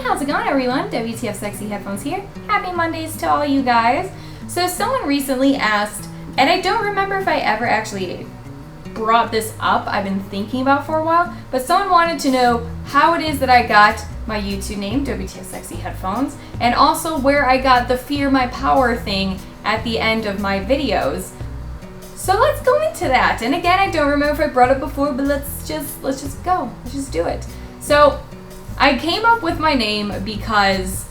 how's it going, everyone? WTF Sexy Headphones here. Happy Mondays to all you guys. So someone recently asked, and I don't remember if I ever actually brought this up, I've been thinking about for a while, but someone wanted to know how it is that I got my YouTube name, WTF Sexy Headphones, and also where I got the Fear My Power thing at the end of my videos. So let's go into that. And again, I don't remember if I brought it before, but let's just go. Let's just do it. So I came up with my name because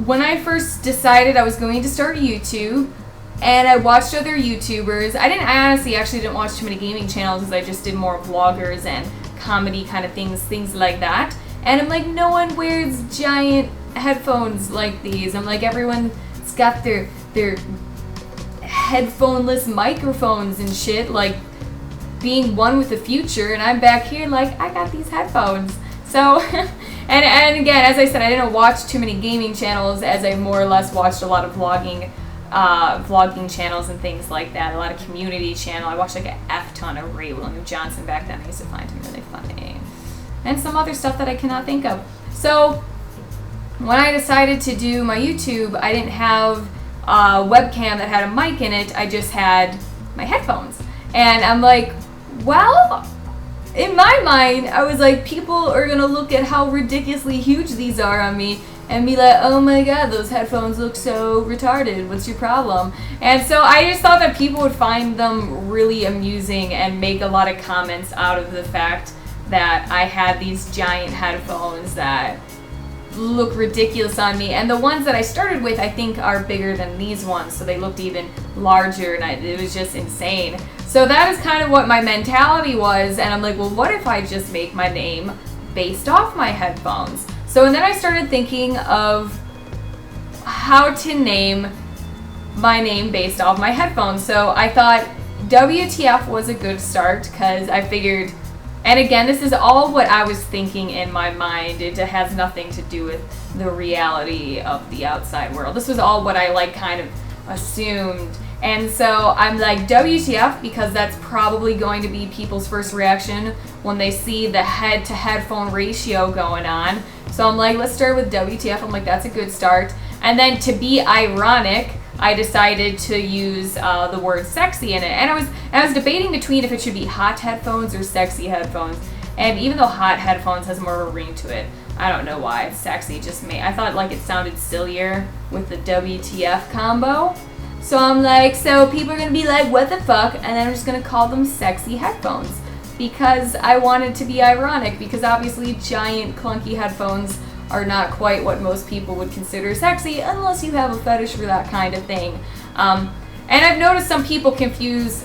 when I first decided I was going to start YouTube and I watched other YouTubers, I honestly actually didn't watch too many gaming channels because I just did more vloggers and comedy kind of things like that. And I'm like, no one wears giant headphones like these. I'm like, everyone's got their headphoneless microphones and shit, like being one with the future, and I'm back here like, I got these headphones. So, and again, as I said, I didn't watch too many gaming channels, as I more or less watched a lot of vlogging channels and things like that, a lot of community channel. I watched like a F ton of Ray William Johnson back then. I used to find him really funny. And some other stuff that I cannot think of. So, when I decided to do my YouTube, I didn't have a webcam that had a mic in it, I just had my headphones. And I'm like, well, in my mind, I was like, people are gonna look at how ridiculously huge these are on me and be like, oh my god, those headphones look so retarded, what's your problem? And so I just thought that people would find them really amusing and make a lot of comments out of the fact that I had these giant headphones that look ridiculous on me, and the ones that I started with I think are bigger than these ones, so they looked even larger, and it was just insane. So that is kind of what my mentality was, and I'm like, well, what if I just make my name based off my headphones? So and then I started thinking of how to name my name based off my headphones. So I thought WTF was a good start, because I figured, and again, this is all what I was thinking in my mind. It has nothing to do with the reality of the outside world. This was all what I like kind of assumed. And so I'm like, WTF, because that's probably going to be people's first reaction when they see the head to headphone ratio going on. So I'm like, let's start with WTF. I'm like, that's a good start. And then to be ironic, I decided to use the word sexy in it. And I was debating between if it should be hot headphones or sexy headphones. And even though hot headphones has more of a ring to it, I don't know why. It's sexy just me. I thought like it sounded sillier with the WTF combo. So I'm like, so people are going to be like, what the fuck? And then I'm just going to call them sexy headphones. Because I wanted to be ironic, because obviously giant clunky headphones are not quite what most people would consider sexy unless you have a fetish for that kind of thing. And I've noticed some people confuse,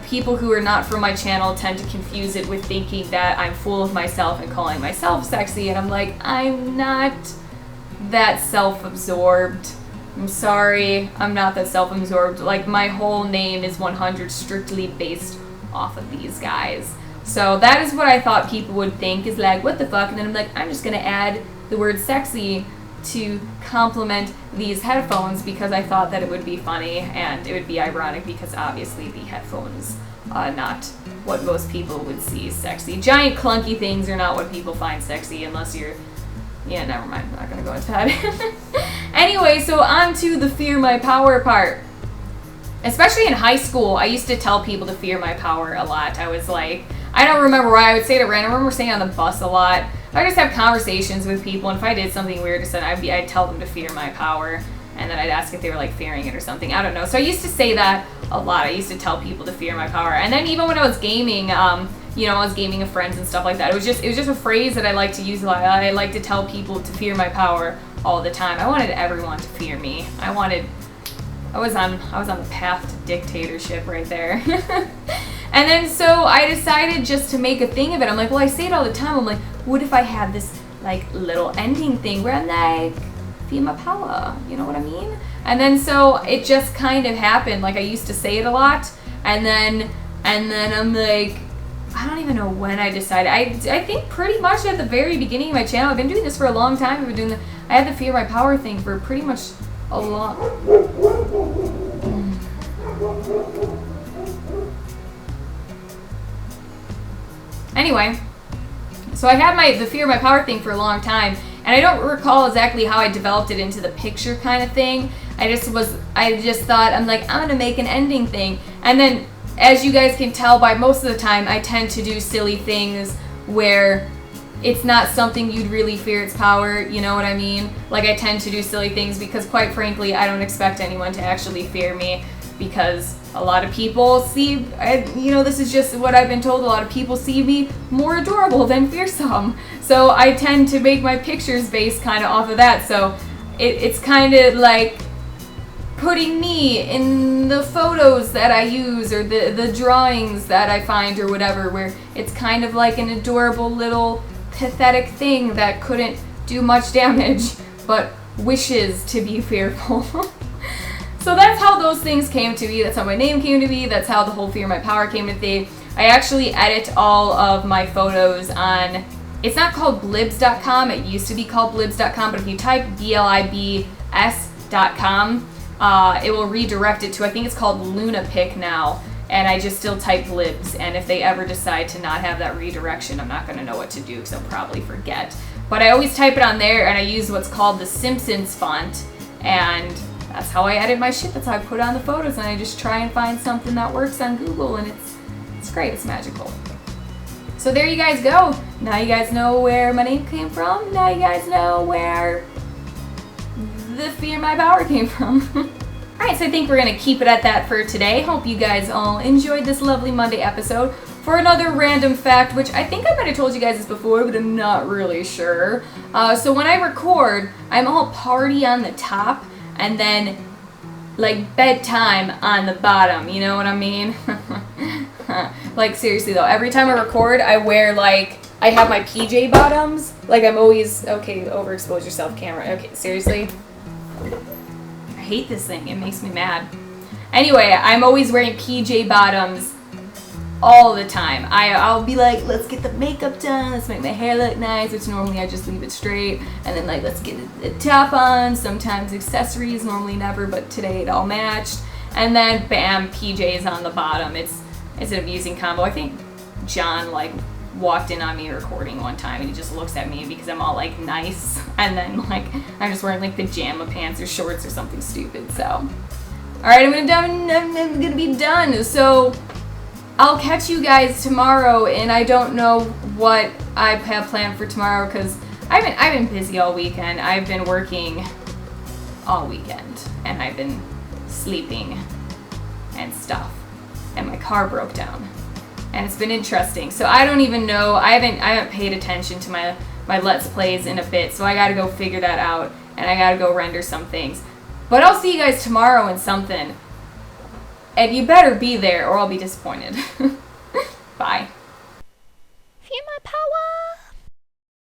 people who are not from my channel tend to confuse it with thinking that I'm full of myself and calling myself sexy, and I'm like, I'm not that self-absorbed. I'm sorry, I'm not that self-absorbed. Like, my whole name is 100 strictly based off of these guys. So that is what I thought people would think, is like, what the fuck? And then I'm like, I'm just gonna add the word sexy to complement these headphones, because I thought that it would be funny and it would be ironic, because obviously the headphones are not what most people would see sexy. Giant clunky things are not what people find sexy, unless you're, yeah, never mind, I'm not gonna go into that. Anyway, so on to the Fear My Power part. Especially in high school, I used to tell people to fear my power a lot. I was like, I don't remember why I would say it at random. I remember saying it on the bus a lot. I just have conversations with people, and if I did something weird, I'd tell them to fear my power, and then I'd ask if they were like fearing it or something. I don't know. So I used to say that a lot. I used to tell people to fear my power, and then even when I was gaming, you know, I was gaming with friends and stuff like that. It was just a phrase that I like to use a lot. I like to tell people to fear my power all the time. I wanted everyone to fear me. I was on the path to dictatorship right there. And then so I decided just to make a thing of it. I'm like, well, I say it all the time. I'm like, what if I had this like little ending thing where I'm like, Fear My Power, you know what I mean? And then so it just kind of happened. Like, I used to say it a lot, and then I'm like, I don't even know when I decided. I think pretty much at the very beginning of my channel. I've been doing this for a long time. I had the Fear My Power thing for pretty much a long. Anyway, so I had the Fear My Power thing for a long time, And I don't recall exactly how I developed it into the picture kind of thing. I just thought, I'm like, I'm gonna make an ending thing. And then, as you guys can tell by most of the time, I tend to do silly things where it's not something you'd really fear its power, you know what I mean? Like, I tend to do silly things because, quite frankly, I don't expect anyone to actually fear me, because a lot of people see, this is just what I've been told, a lot of people see me more adorable than fearsome. So I tend to make my pictures based kind of off of that. So it's kind of like putting me in the photos that I use, or the drawings that I find, or whatever, where it's kind of like an adorable little pathetic thing that couldn't do much damage, but wishes to be fearful. So that's how those things came to be. That's how my name came to be. That's how the whole Fear My Power came to be. I actually edit all of my photos on, it's not called blibs.com. It used to be called blibs.com, but if you type blibs.com, it will redirect it to, I think it's called LunaPic now. And I just still type blibs. And if they ever decide to not have that redirection, I'm not going to know what to do, because I'll probably forget. But I always type it on there, and I use what's called the Simpsons font. And that's how I edit my shit. That's how I put on the photos, and I just try and find something that works on Google, and it's great. It's magical. So there you guys go. Now you guys know where my name came from. Now you guys know where the Fear My Power came from. Alright, so I think we're going to keep it at that for today. Hope you guys all enjoyed this lovely Monday episode. For another random fact, which I think I might have told you guys this before, but I'm not really sure. So when I record, I'm all party on the top, and then like bedtime on the bottom, you know what I mean? Like, seriously though, every time I record, I wear, like, I have my PJ bottoms. Like, I'm always, okay, overexpose yourself, camera. Okay, seriously? I hate this thing. It makes me mad. Anyway, I'm always wearing PJ bottoms all the time. I'll be like, let's get the makeup done, let's make my hair look nice, which normally I just leave it straight, and then like, let's get a top on, sometimes accessories, normally never, but today it all matched, and then bam, PJs on the bottom. It's an amusing combo. I think John like walked in on me recording one time, and he just looks at me because I'm all like nice, and then like I'm just wearing like pajama pants or shorts or something stupid. So alright, I'm gonna be done. So I'll catch you guys tomorrow, and I don't know what I have planned for tomorrow, because I've been busy all weekend. I've been working all weekend, and I've been sleeping and stuff, and my car broke down, and it's been interesting. So I don't even know. I haven't paid attention to my Let's Plays in a bit, so I gotta go figure that out, and I gotta go render some things. But I'll see you guys tomorrow in something. And you better be there, or I'll be disappointed.